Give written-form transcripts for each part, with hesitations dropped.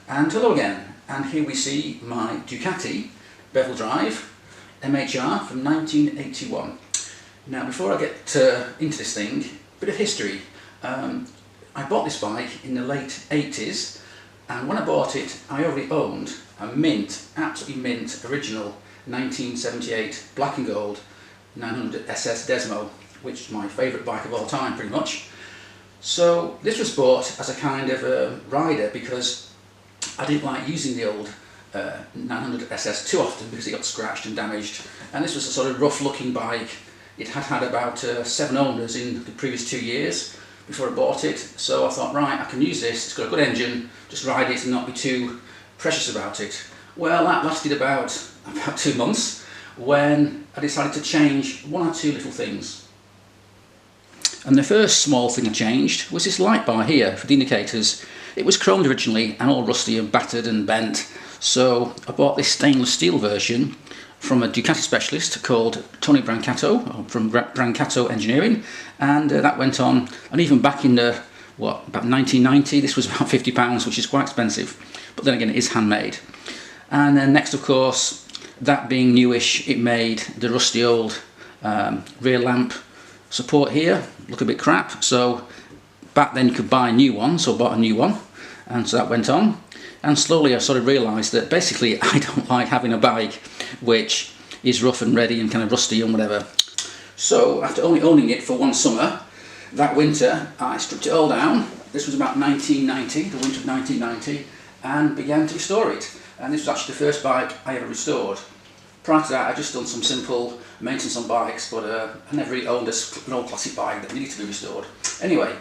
And hello again, and here we see my Ducati bevel drive MHR from 1981. Now before I get into this thing, a bit of history. I bought this bike in the late 80s, and when I bought it I already owned a mint, absolutely mint, original 1978 black and gold 900 SS Desmo, which is my favourite bike of all time pretty much. So this was bought as a kind of a rider because I didn't like using the old 900 SS too often because it got scratched and damaged, and this was a sort of rough looking bike. It had had about 7 owners in the previous 2 years before I bought it, so I thought, right, I can use this, it's got a good engine, just ride it and not be too precious about it. Well, that lasted about 2 months when I decided to change 1 or 2 little things. And the first small thing I changed was this light bar here for the indicators. It was chromed originally and all rusty and battered and bent, so I bought this stainless steel version from a Ducati specialist called Tony Brancato from Brancato Engineering, and that went on, and even back in the, about 1990, this was about £50, which is quite expensive, but then again it is handmade. And then next, of course, that being newish, it made the rusty old rear lamp support here look a bit crap, so back then you could buy a new one, so I bought a new one, and so that went on. And slowly I sort of realised that basically I don't like having a bike which is rough and ready and kind of rusty and whatever. So after only owning it for 1 summer, that winter I stripped it all down. This was about 1990, the winter of 1990, and began to restore it. And this was actually the first bike I ever restored. Prior to that I just done some simple maintenance on bikes, but I never really owned an old classic bike that needed to be restored. Anyway,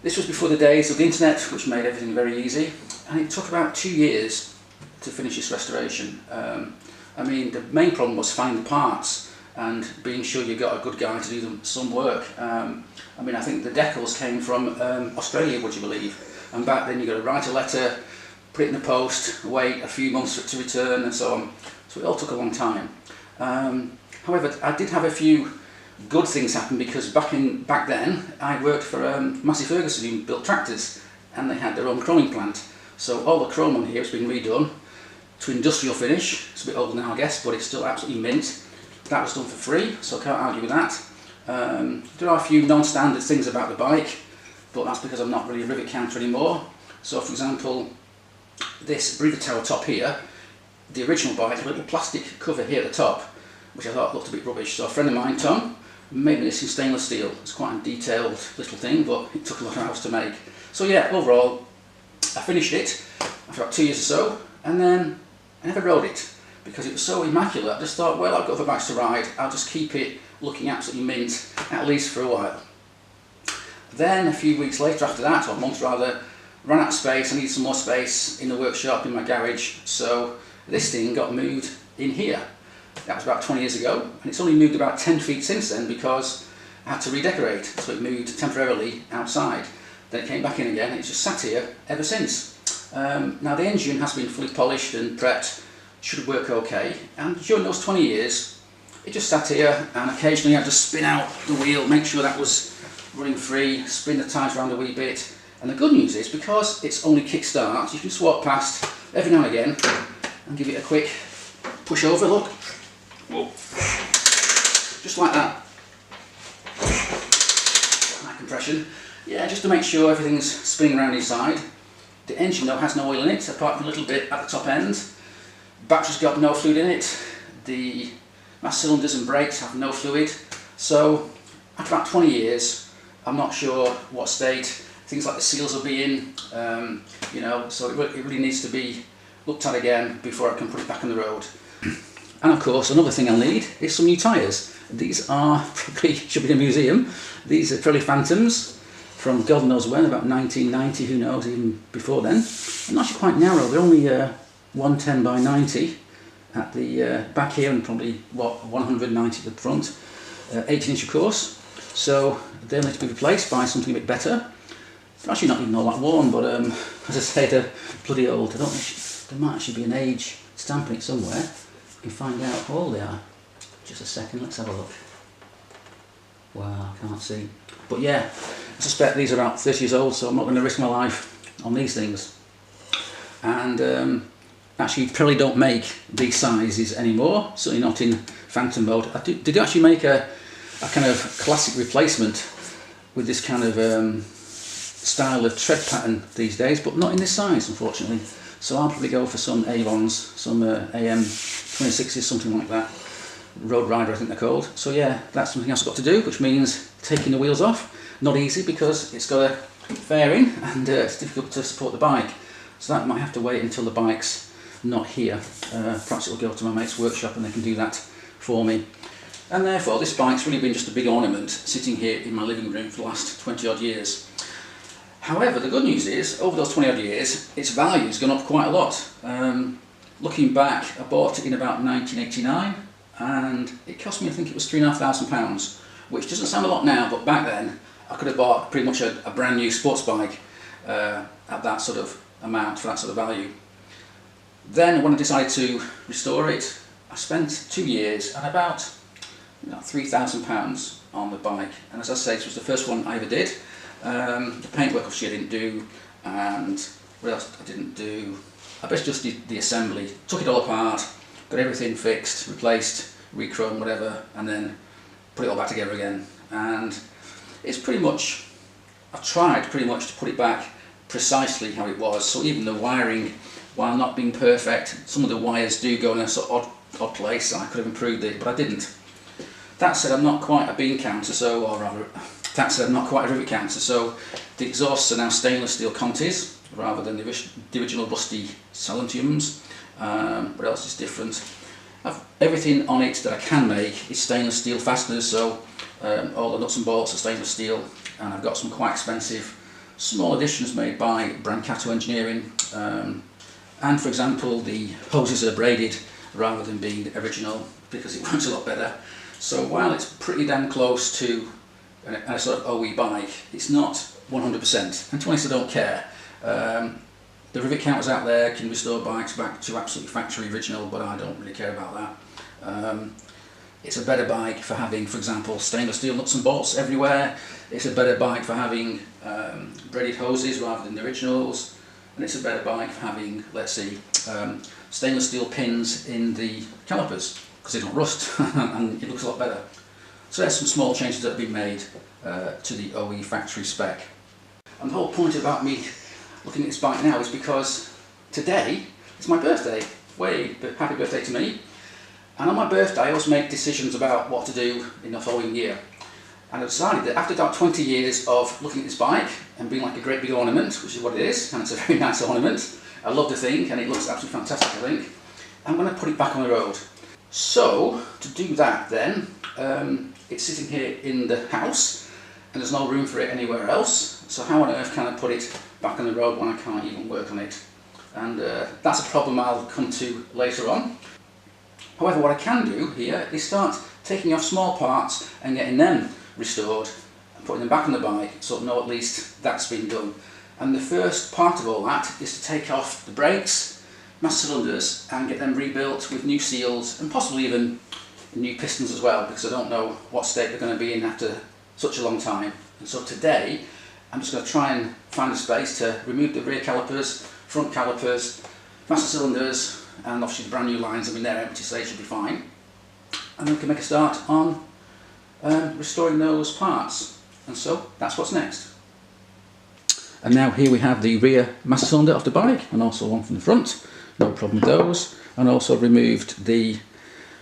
this was before the days of the internet, which made everything very easy, and it took about 2 years to finish this restoration. I mean, the main problem was finding the parts and being sure you got a good guy to do some work. I mean, I think the decals came from Australia, would you believe? And back then you got to write a letter, put it in the post, wait a few months for it to return, and so on. So it all took a long time. However, I did have a few good things happen because back then I worked for Massey Ferguson, who built tractors, and they had their own chroming plant. So all the chrome on here has been redone to industrial finish. It's a bit old now, I guess, but it's still absolutely mint. That was done for free, so I can't argue with that. There are a few non-standard things about the bike, but that's because I'm not really a rivet counter anymore. So for example, this breather tower top here, the original bike had a little plastic cover here at the top, which I thought looked a bit rubbish. So a friend of mine, Tom, made me this in stainless steel. It's quite a detailed little thing, but it took a lot of hours to make. So yeah, overall, I finished it after about 2 years or so, and then I never rode it because it was so immaculate. I just thought, well, I've got other bikes to ride, I'll just keep it looking absolutely mint, at least for a while. Then a few weeks later after that, or a month rather, ran out of space. I needed some more space in the workshop, in my garage, so this thing got moved in here. That was about 20 years ago, and it's only moved about 10 feet since then because I had to redecorate, so it moved temporarily outside. Then it came back in again, and it's just sat here ever since. Now the engine has been fully polished and prepped, should work okay, and during those 20 years it just sat here, and occasionally I'd just spin out the wheel, make sure that was running free, spin the tyres around a wee bit. And the good news is, because it's only kick-start, you can just walk past every now and again and give it a quick push over, look. Whoa. Just like that. That compression. Yeah, just to make sure everything's spinning around inside. The engine though has no oil in it, apart from a little bit at the top end. Battery's got no fluid in it. My cylinders and brakes have no fluid. So after about 20 years, I'm not sure what state things like the seals will be in. You know, so it really needs to be looked at again before I can put it back on the road. And of course, another thing I'll need is some new tyres. These are probably, should be in a museum. These are Pirelli Phantoms from God knows when, about 1990, who knows, even before then. And actually quite narrow, they're only 110 by 90 at the back here, and probably, what, 190 at the front. 18-inch of course. So they'll need to be replaced by something a bit better. They're actually not even all that worn, but as I say, they're bloody old. I don't know, there might actually be an age stamp on it somewhere. You can find out how old they are. Just a second, let's have a look. Wow, I can't see. But yeah, I suspect these are about 30 years old, so I'm not going to risk my life on these things. and actually probably don't make these sizes anymore, certainly not in phantom mode. They do actually make a kind of classic replacement with this kind of style of tread pattern these days, but not in this size, unfortunately. So I'll probably go for some A1s, some AM 26s, something like that. Road Rider, I think they're called. So yeah, that's something else I've got to do, which means taking the wheels off. Not easy because it's got a fairing and it's difficult to support the bike. So that might have to wait until the bike's not here. Perhaps it'll go to my mate's workshop and they can do that for me. And therefore this bike's really been just a big ornament sitting here in my living room for the last 20 odd years. However, the good news is, over those 20 odd years, its value's gone up quite a lot. Looking back, I bought it in about 1989 and it cost me, I think it was £3,500, which doesn't sound a lot now, but back then I could have bought pretty much a brand new sports bike at that sort of amount, for that sort of value. Then when I decided to restore it, I spent 2 years and about £3,000 on the bike, and as I say, this was the first one I ever did. The paintwork obviously I didn't do, and what else I didn't do? I basically just did the assembly, took it all apart, got everything fixed, replaced, re-chromed, whatever, and then put it all back together again. And it's pretty much, I've tried pretty much to put it back precisely how it was. So even the wiring, while not being perfect, some of the wires do go in a sort of odd place, and I could have improved it, but I didn't. That said, I'm not quite a bean counter, so, or rather, that said, I'm not quite a rivet counter, so the exhausts are now stainless steel Contis rather than the original rusty Silentiums. What else is different? Everything on it that I can make is stainless steel fasteners, so all the nuts and bolts are stainless steel, and I've got some quite expensive small additions made by Brancato Engineering, and for example the hoses are braided rather than being original because it works a lot better. So while it's pretty damn close to a sort of OE bike, it's not 100%, and to be honest I don't care. The rivet counters out there can restore bikes back to absolutely factory original, but I don't really care about that. It's a better bike for having, for example, stainless steel nuts and bolts everywhere. It's a better bike for having braided hoses rather than the originals, and it's a better bike for having, let's see, stainless steel pins in the calipers because they don't rust and it looks a lot better. So there's some small changes that have been made to the OE factory spec. And the whole point about me looking at this bike now is because today is my birthday. Happy birthday to me. And on my birthday I always make decisions about what to do in the following year. And I decided that after about 20 years of looking at this bike and being like a great big ornament, which is what it is, and it's a very nice ornament, I love the thing and it looks absolutely fantastic I think, I'm going to put it back on the road. So to do that then, it's sitting here in the house and there's no room for it anywhere else, so how on earth can I put it back on the road when I can't even work on it? And that's a problem I'll come to later on. However, what I can do here is start taking off small parts and getting them restored and putting them back on the bike, so I know at least that's been done. And the first part of all that is to take off the brakes, master cylinders, and get them rebuilt with new seals and possibly even new pistons as well, because I don't know what state they're going to be in after such a long time. And so today I'm just going to try and find a space to remove the rear calipers, front calipers, master cylinders, and obviously the brand new lines. I mean, they're empty, so they should be fine. And then we can make a start on restoring those parts. And so that's what's next. And now here we have the rear master cylinder off the bike, and also one from the front. No problem with those. And also removed the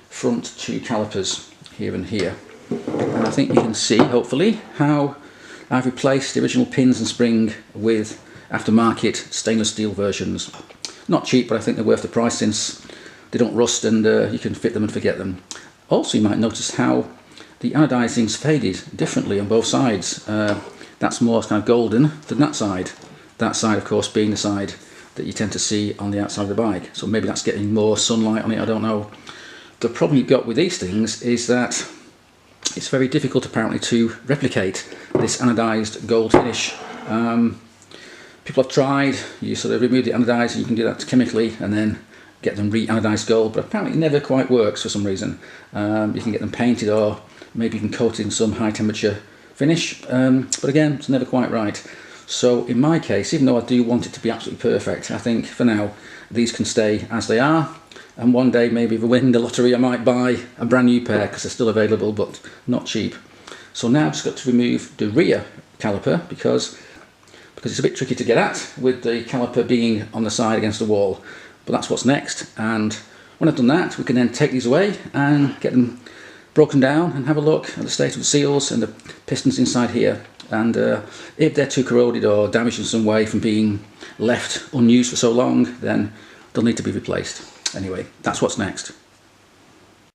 front two calipers here and here. And I think you can see, hopefully, how I've replaced the original pins and spring with aftermarket stainless steel versions. Not cheap, but I think they're worth the price since they don't rust and you can fit them and forget them. Also, you might notice how the anodizing's faded differently on both sides. That's more kind of golden than that side. That side, of course, being the side that you tend to see on the outside of the bike. So maybe that's getting more sunlight on it, I don't know. The problem you've got with these things is that it's very difficult apparently to replicate this anodized gold finish. People have tried, you sort of remove the anodizer, you can do that chemically and then get them re-anodized gold, but apparently it never quite works for some reason. You can get them painted or maybe even coated in some high temperature finish, but again, it's never quite right. So in my case, even though I do want it to be absolutely perfect, I think for now these can stay as they are, and one day maybe if I win the lottery I might buy a brand new pair because they're still available but not cheap. So now I've just got to remove the rear caliper because it's a bit tricky to get at with the caliper being on the side against the wall. But that's what's next, and when I've done that we can then take these away and get them broken down and have a look at the state of the seals and the pistons inside here, and if they're too corroded or damaged in some way from being left unused for so long, then they'll need to be replaced. Anyway, that's what's next.